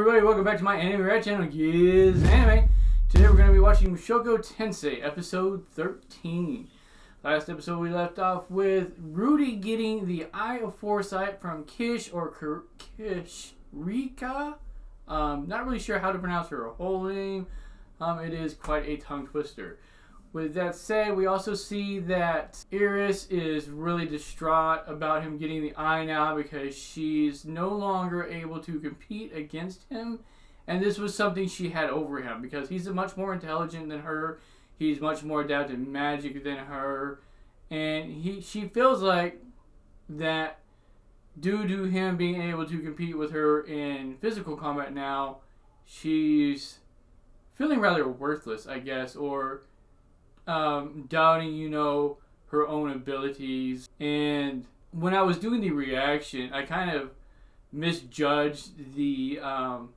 everybody, welcome back to my anime reaction channel, Giz Anime. Today we're going to be watching Mushoku Tensei, episode 13. Last episode we left off with Rudy getting the Eye of Foresight from Kish or Kishrika. Not really sure how to pronounce her whole name. It is quite a tongue twister. With that said, we also see that Iris is really distraught about him getting the eye now because she's no longer able to compete against him. And this was something she had over him because he's much more intelligent than her. He's much more adept at magic than her. And she feels like that due to him being able to compete with her in physical combat now, she's feeling rather worthless, I guess, or doubting, her own abilities. And when I was doing the reaction, I kind of misjudged the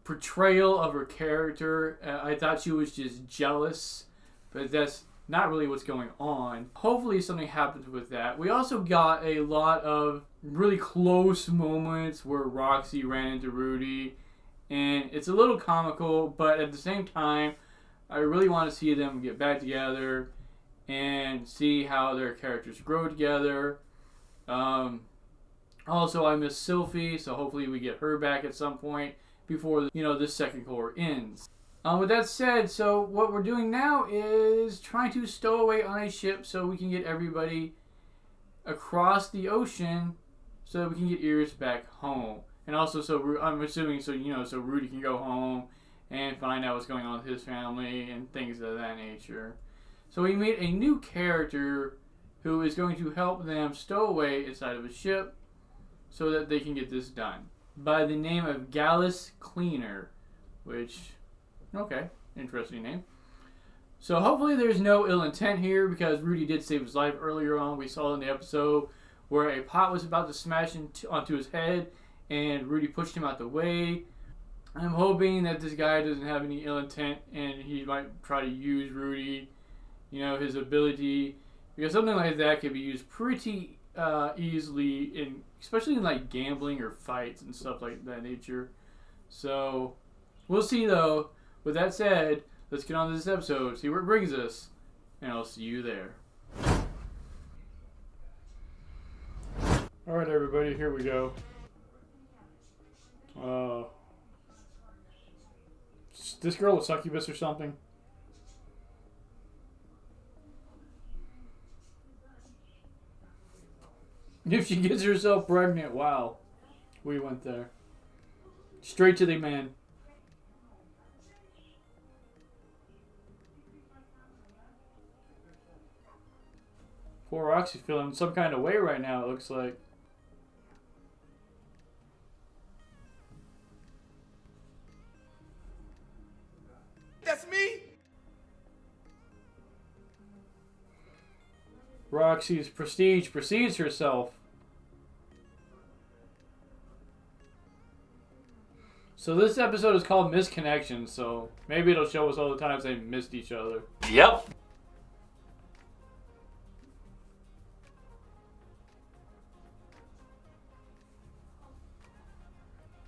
portrayal of her character. I thought she was just jealous, but that's not really what's going on. Hopefully something happens with that. We also got a lot of really close moments where Roxy ran into Rudy, and it's a little comical, but at the same time, I really want to see them get back together and see how their characters grow together. Also, I miss Sylphie, so hopefully we get her back at some point before, this second core ends. With that said, so what we're doing now is trying to stow away on a ship so we can get everybody across the ocean so that we can get Iris back home. And also, so I'm assuming, so Rudy can go home and find out what's going on with his family and things of that nature. So we meet a new character who is going to help them stow away inside of a ship so that they can get this done. By the name of Gallus Cleaner, which, okay, interesting name. So hopefully there's no ill intent here because Rudy did save his life earlier on. We saw in the episode where a pot was about to smash onto his head and Rudy pushed him out the way. I'm hoping that this guy doesn't have any ill intent and he might try to use Rudy, his ability, because something like that could be used pretty easily, especially in like gambling or fights and stuff like that nature. So we'll see though. With that said, let's get on to this episode, see where it brings us, and I'll see you there. Alright everybody, here we go. This girl a succubus or something? If she gets herself pregnant, wow. We went there. Straight to the man. Poor Roxy's feeling some kind of way right now, it looks like. That's me! Roxy's prestige precedes herself. So this episode is called Misconnection, so maybe it'll show us all the times they missed each other. Yep.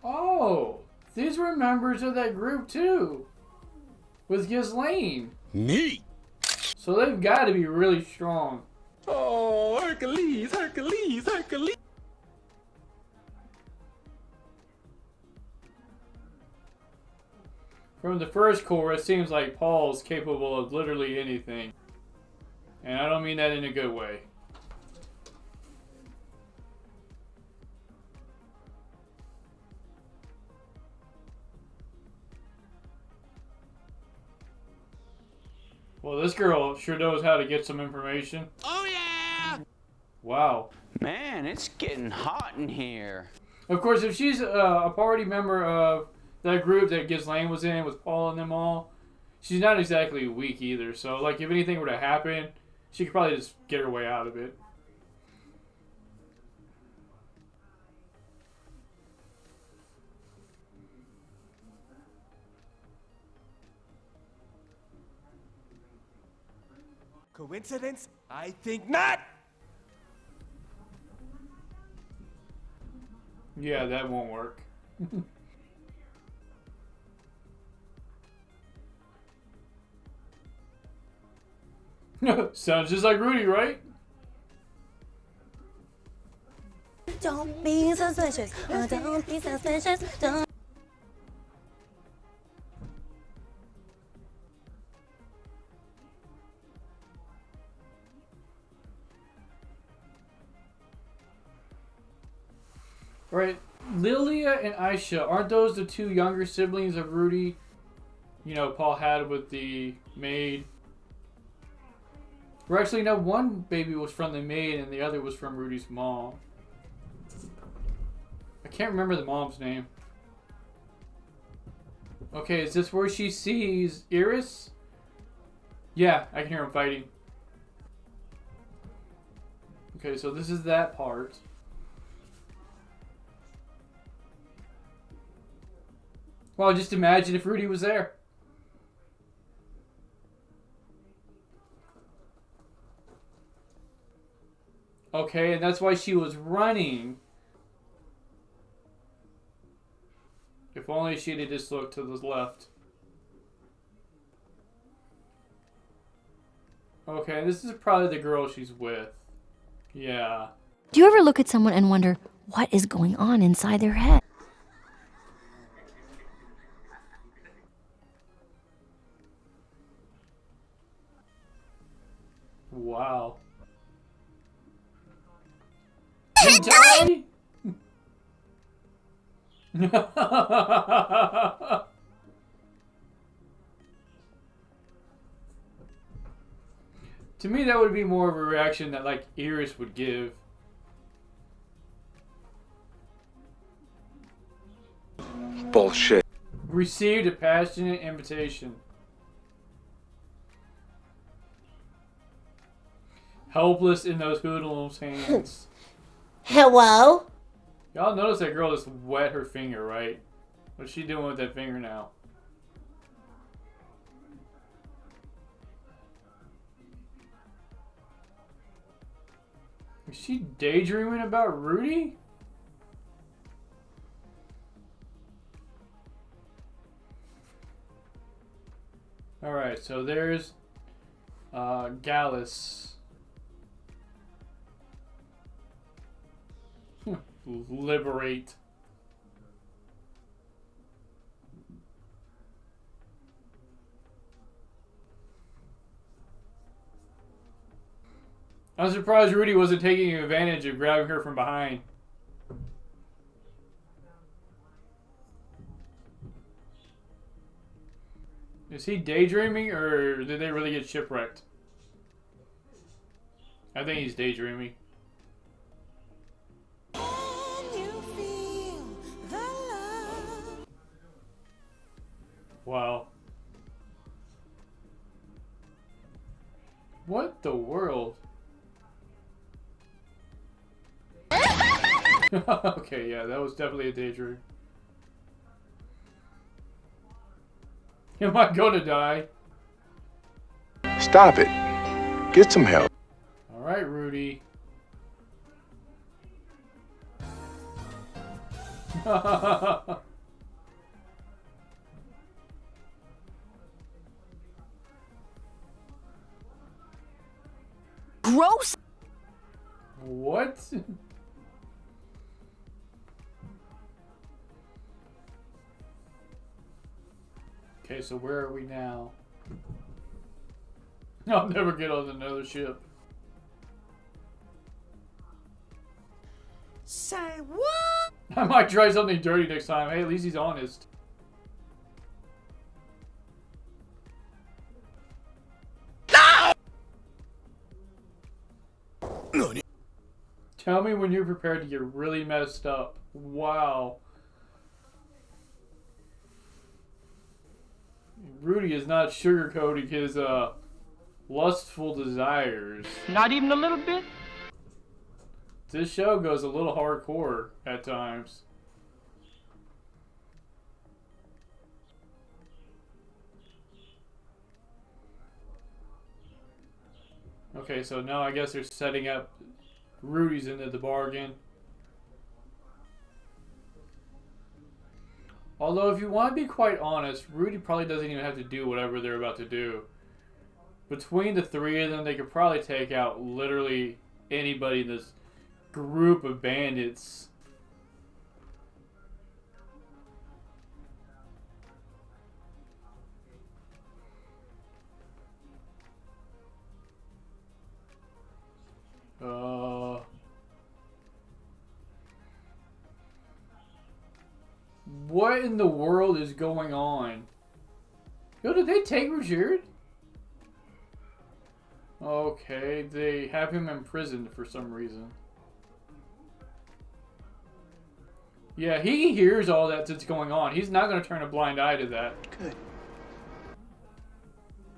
Oh, these were members of that group too. With Ghislaine. Me? So they've got to be really strong. Oh, Hercules, Hercules, Hercules. From the first core, it seems like Paul's capable of literally anything. And I don't mean that in a good way. Well, this girl sure knows how to get some information. Oh, yeah! Wow. Man, it's getting hot in here. Of course, if she's a party member of that group that Ghislaine was in with Paul and them all, she's not exactly weak either. So, like, if anything were to happen, she could probably just get her way out of it. Coincidence? I think not! Yeah, that won't work. Sounds just like Rudy, right? Don't be suspicious. Oh, don't be suspicious. Don't. Right. Lilia and Aisha, aren't those the two younger siblings of Rudy? You know, Paul had with the maid. Or actually, no, one baby was from the maid and the other was from Rudy's mom. I can't remember the mom's name. Okay, is this where she sees Iris? Yeah, I can hear them fighting. Okay, so this is that part. Well, just imagine if Rudy was there. Okay, and that's why she was running. If only she'd have just looked to the left. Okay, this is probably the girl she's with. Yeah. Do you ever look at someone and wonder what is going on inside their head? Wow. He died? To me, that would be more of a reaction that, like, Iris would give. Bullshit. Received a passionate invitation. Helpless in those hoodlums' hands. Hello? Y'all notice that girl just wet her finger, right? What's she doing with that finger now? Is she daydreaming about Rudy? Alright, so there's Gallus. Liberate. I'm surprised Rudy wasn't taking advantage of grabbing her from behind. Is he daydreaming or did they really get shipwrecked? I think he's daydreaming. Wow. What the world? Okay, yeah, that was definitely a daydream. Am I gonna die? Stop it. Get some help. Alright, Rudy. Gross! What? Okay, so where are we now? I'll never get on another ship. Say what? I might try something dirty next time. Hey, at least he's honest. Tell me when you're prepared to get really messed up. Wow. Rudy is not sugarcoating his lustful desires. Not even a little bit? This show goes a little hardcore at times. Okay, so now I guess they're setting up Rudy's into the bargain. Although, if you want to be quite honest, Rudy probably doesn't even have to do whatever they're about to do. Between the three of them, they could probably take out literally anybody in this group of bandits. What in the world is going on? Yo, did they take Rujired? Okay, they have him imprisoned for some reason. Yeah, he hears all that's going on. He's not going to turn a blind eye to that. Good.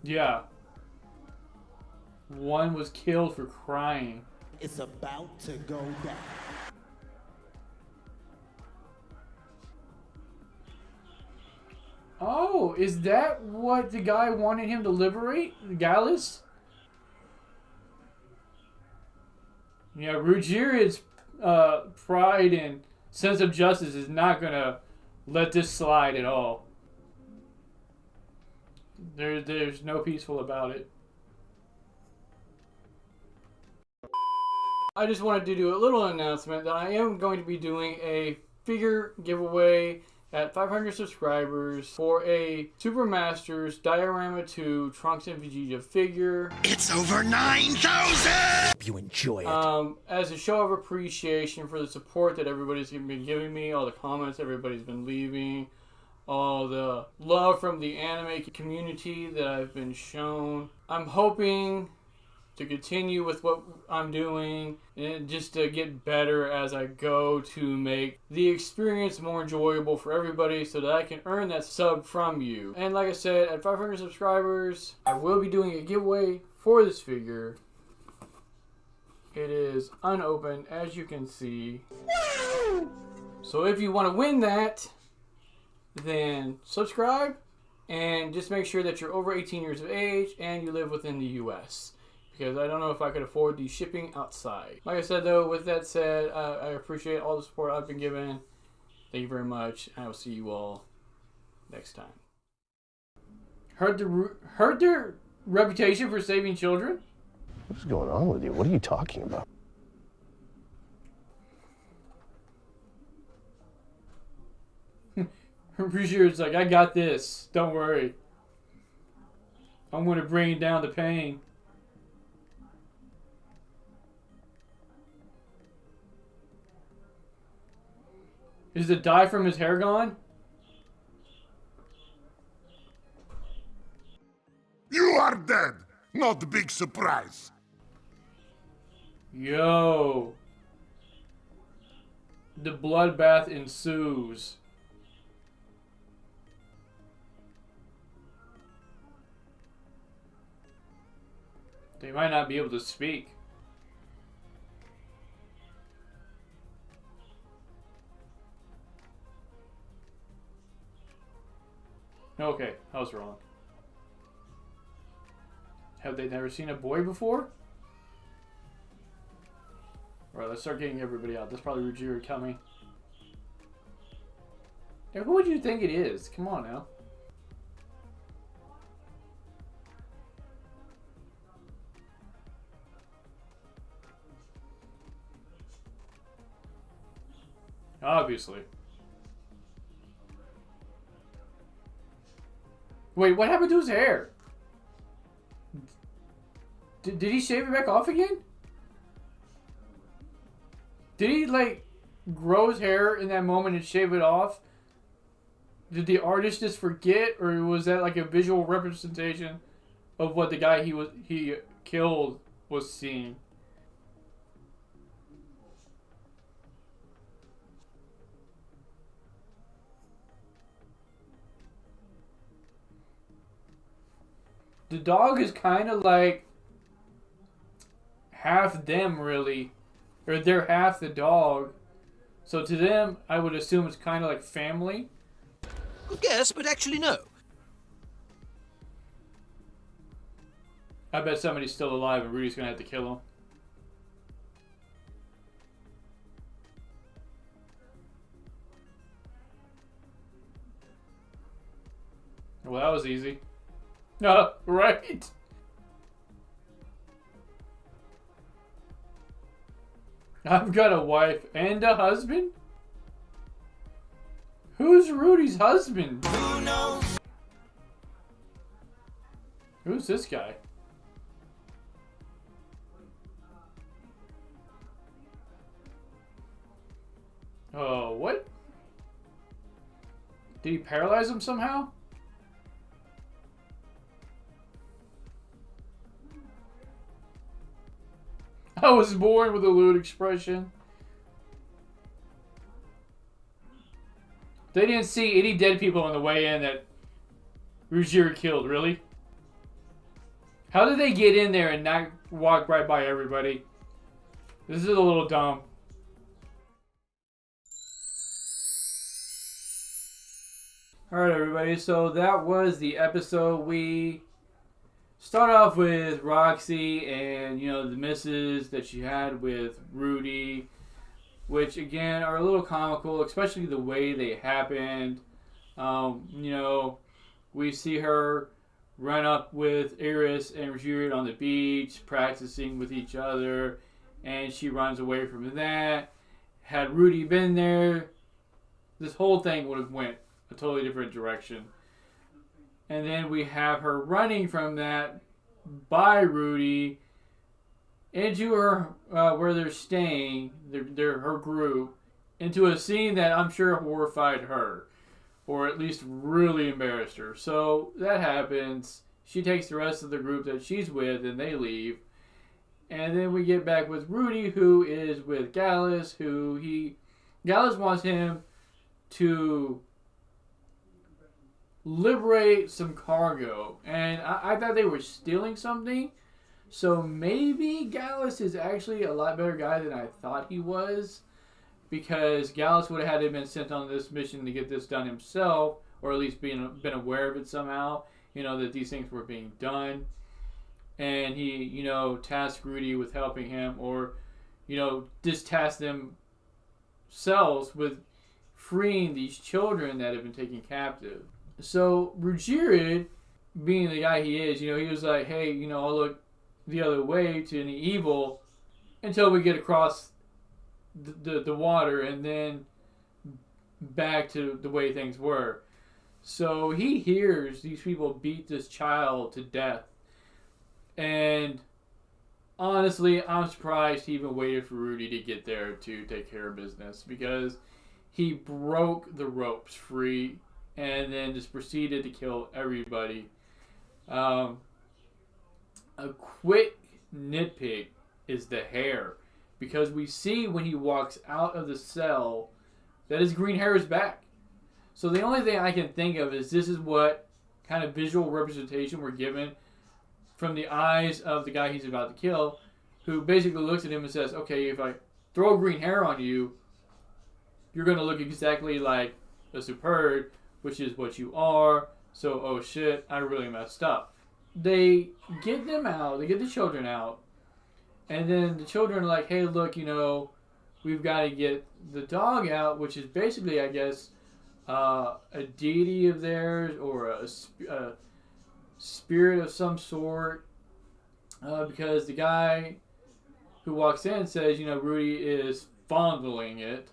Yeah. One was killed for crying. It's about to go down. Oh, is that what the guy wanted him to liberate? Gallus? Yeah, Rujired's pride and sense of justice is not going to let this slide at all. There's no peaceful about it. I just wanted to do a little announcement that I am going to be doing a figure giveaway at 500 subscribers for a Super Masters Diorama 2 Trunks and Vegeta figure. It's over 9,000! You enjoy it. As a show of appreciation for the support that everybody's been giving me, all the comments everybody's been leaving, all the love from the anime community that I've been shown. I'm hoping to continue with what I'm doing and just to get better as I go to make the experience more enjoyable for everybody so that I can earn that sub from you. And like I said, at 500 subscribers, I will be doing a giveaway for this figure. It is unopened, as you can see. So if you want to win that, then subscribe and just make sure that you're over 18 years of age and you live within the US. Because I don't know if I could afford the shipping outside. Like I said though, with that said, I appreciate all the support I've been given. Thank you very much. I will see you all next time. Hurt their reputation for saving children? What's going on with you? What are you talking about? Rujired's like, I got this. Don't worry. I'm going to bring down the pain. Is the dye from his hair gone? You are dead. Not a big surprise. Yo. The bloodbath ensues. They might not be able to speak. Okay, I was wrong. Have they never seen a boy before? Alright, let's start getting everybody out. That's probably Rujired coming. Yeah, who would you think it is? Come on now. Obviously. Wait, what happened to his hair? Did he shave it back off again? Did he, like, grow his hair in that moment and shave it off? Did the artist just forget, or was that, like, a visual representation of what the guy he killed was seeing? The dog is kind of like half them, really. Or they're half the dog. So to them, I would assume it's kind of like family. Good guess, but actually no. I bet somebody's still alive and Rudy's going to have to kill him. Well, that was easy. Right? I've got a wife and a husband? Who's Rudy's husband? Who knows? Who's this guy? Oh, what? Did he paralyze him somehow? I was born with a lewd expression. They didn't see any dead people on the way in that Rujired killed, really? How did they get in there and not walk right by everybody? This is a little dumb. Alright everybody, so that was the episode. We start off with Roxy and, you know, the misses that she had with Rudy, which again are a little comical, especially the way they happened. You know, we see her run up with Iris and Rujired on the beach, practicing with each other, and she runs away from that. Had Rudy been there, this whole thing would have went a totally different direction. And then we have her running from that by Rudy into her where they're staying, her group, into a scene that I'm sure horrified her, or at least really embarrassed her. So that happens. She takes the rest of the group that she's with, and they leave. And then we get back with Rudy, who is with Gallus, Gallus wants him to liberate some cargo. And I thought they were stealing something. So maybe Gallus is actually a lot better guy than I thought he was. Because Gallus would have had to have been sent on this mission to get this done himself. Or at least been aware of it somehow. You know, that these things were being done. And he, you know, tasked Rudy with helping him. Or, you know, just tasked themselves with freeing these children that have been taken captive. So Rujired, being the guy he is, you know, he was like, hey, you know, I'll look the other way to any evil until we get across the water and then back to the way things were. So he hears these people beat this child to death. And honestly, I'm surprised he even waited for Rudy to get there to take care of business, because he broke the ropes free and then just proceeded to kill everybody. A quick nitpick is the hair, because we see when he walks out of the cell that his green hair is back. So the only thing I can think of is this is what kind of visual representation we're given from the eyes of the guy he's about to kill, who basically looks at him and says, okay, if I throw green hair on you, you're going to look exactly like a superb, which is what you are. So, oh shit, I really messed up. They get them out, they get the children out, and then the children are like, hey, look, you know, we've got to get the dog out, which is basically, I guess, a deity of theirs, or a spirit of some sort, because the guy who walks in says, you know, Rudy is fondling it.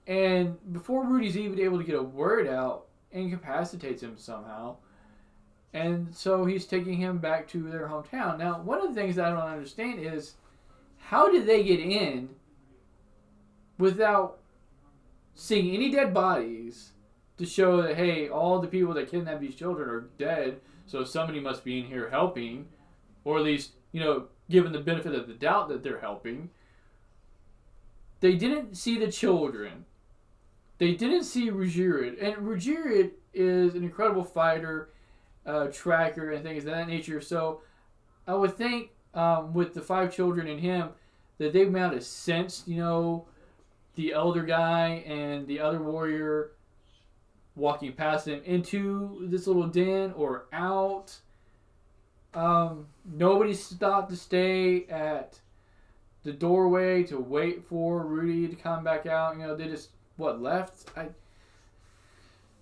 And before Rudy's even able to get a word out, incapacitates him somehow. And so he's taking him back to their hometown. Now, one of the things I don't understand is, how did they get in without seeing any dead bodies to show that, hey, all the people that kidnapped these children are dead, so somebody must be in here helping, or at least, you know, given the benefit of the doubt that they're helping. They didn't see the children. They didn't see Rujired. And Rujired is an incredible fighter, tracker, and things of that nature. So I would think with the 5 children in him that they might have sensed, you know, the elder guy and the other warrior walking past him into this little den or out. Nobody stopped to stay at the doorway to wait for Rudy to come back out. You know, they just, left?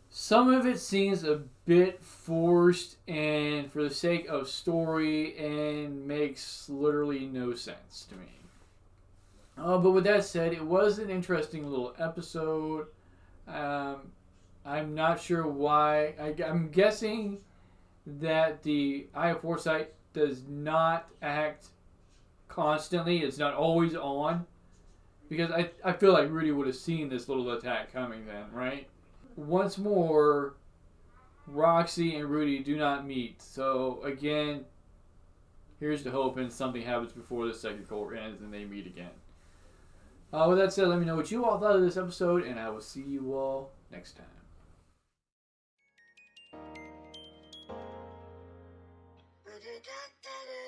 Some of it seems a bit forced and for the sake of story, and makes literally no sense to me. But with that said, it was an interesting little episode. I'm not sure why. I'm guessing that the Eye of Foresight does not act constantly. It's not always on. Because I feel like Rudy would have seen this little attack coming then, right? Once more, Roxy and Rudy do not meet. So, again, here's to hoping something happens before the second court ends and they meet again. With that said, let me know what you all thought of this episode, and I will see you all next time. Da da da da.